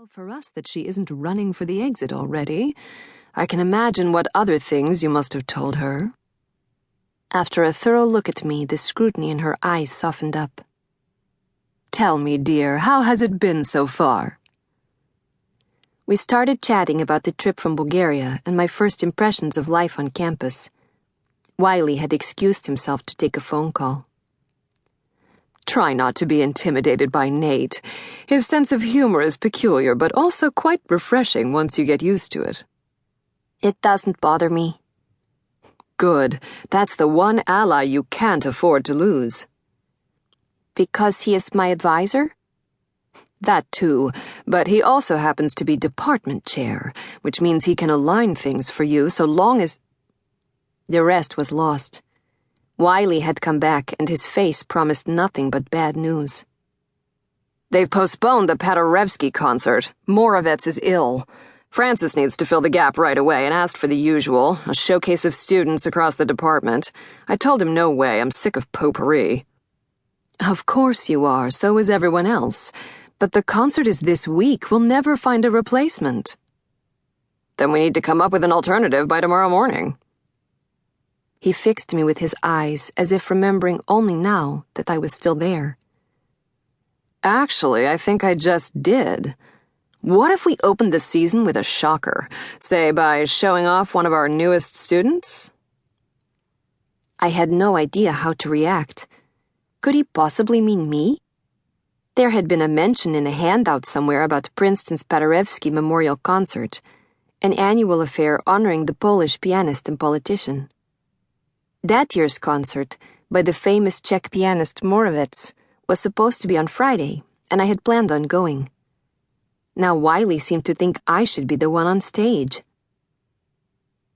Well for us that she isn't running for the exit already. I can imagine what other things you must have told her. After a thorough look at me, the scrutiny in her eyes softened up. Tell me, dear, how has it been so far? We started chatting about the trip from Bulgaria and my first impressions of life on campus. Wiley had excused himself to take a phone call. Try not to be intimidated by Nate. His sense of humor is peculiar, but also quite refreshing once you get used to it. It doesn't bother me. Good. That's the one ally you can't afford to lose. Because he is my advisor? That too, but he also happens to be department chair, which means he can align things for you so long as... The rest was lost. Wiley had come back, and his face promised nothing but bad news. They've postponed the Paderewski concert. Moravets is ill. Francis needs to fill the gap right away and asked for the usual, a showcase of students across the department. I told him no way, I'm sick of potpourri. Of course you are, so is everyone else. But the concert is this week. We'll never find a replacement. Then we need to come up with an alternative by tomorrow morning. He fixed me with his eyes, as if remembering only now that I was still there. Actually, I think I just did. What if we opened the season with a shocker, say by showing off one of our newest students? I had no idea how to react. Could he possibly mean me? There had been a mention in a handout somewhere about Princeton's Paderewski Memorial Concert, an annual affair honoring the Polish pianist and politician. That year's concert, by the famous Czech pianist Moravets, was supposed to be on Friday, and I had planned on going. Now Wiley seemed to think I should be the one on stage.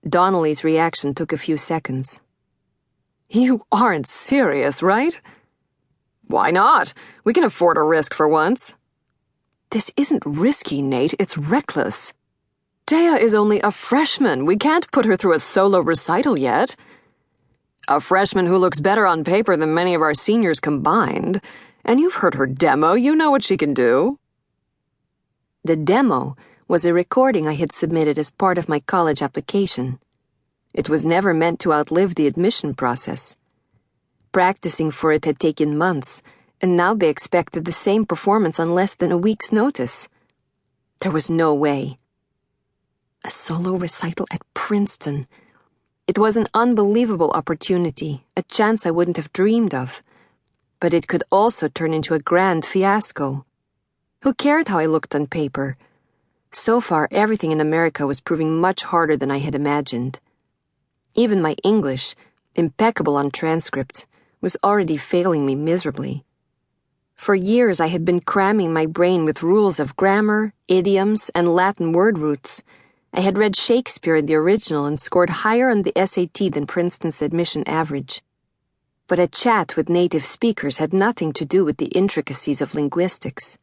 Donnelly's reaction took a few seconds. You aren't serious, right? Why not? We can afford a risk for once. This isn't risky, Nate. It's reckless. Thea is only a freshman. We can't put her through a solo recital yet. A freshman who looks better on paper than many of our seniors combined. And you've heard her demo. You know what she can do. The demo was a recording I had submitted as part of my college application. It was never meant to outlive the admission process. Practicing for it had taken months, and now they expected the same performance on less than a week's notice. There was no way. A solo recital at Princeton. It was an unbelievable opportunity, a chance I wouldn't have dreamed of. But it could also turn into a grand fiasco. Who cared how I looked on paper? So far, everything in America was proving much harder than I had imagined. Even my English, impeccable on transcript, was already failing me miserably. For years I had been cramming my brain with rules of grammar, idioms, and Latin word roots. I had read Shakespeare in the original and scored higher on the SAT than Princeton's admission average. But a chat with native speakers had nothing to do with the intricacies of linguistics.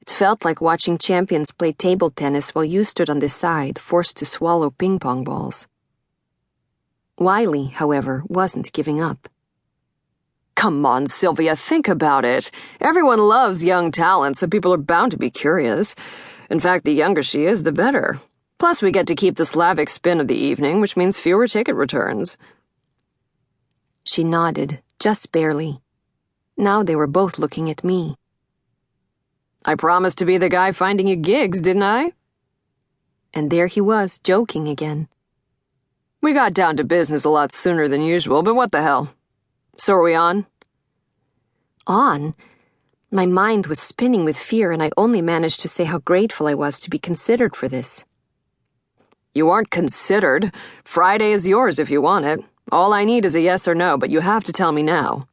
It felt like watching champions play table tennis while you stood on the side, forced to swallow ping-pong balls. Wiley, however, wasn't giving up. Come on, Sylvia, think about it. Everyone loves young talent, so people are bound to be curious. In fact, the younger she is, the better. Plus, we get to keep the Slavic spin of the evening, which means fewer ticket returns. She nodded, just barely. Now they were both looking at me. I promised to be the guy finding you gigs, didn't I? And there he was, joking again. We got down to business a lot sooner than usual, but what the hell? So are we on? On? My mind was spinning with fear, and I only managed to say how grateful I was to be considered for this. You aren't considered. Friday is yours if you want it. All I need is a yes or no, but you have to tell me now.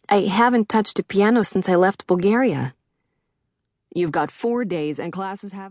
I haven't touched a piano since I left Bulgaria. You've got 4 days, and classes haven't...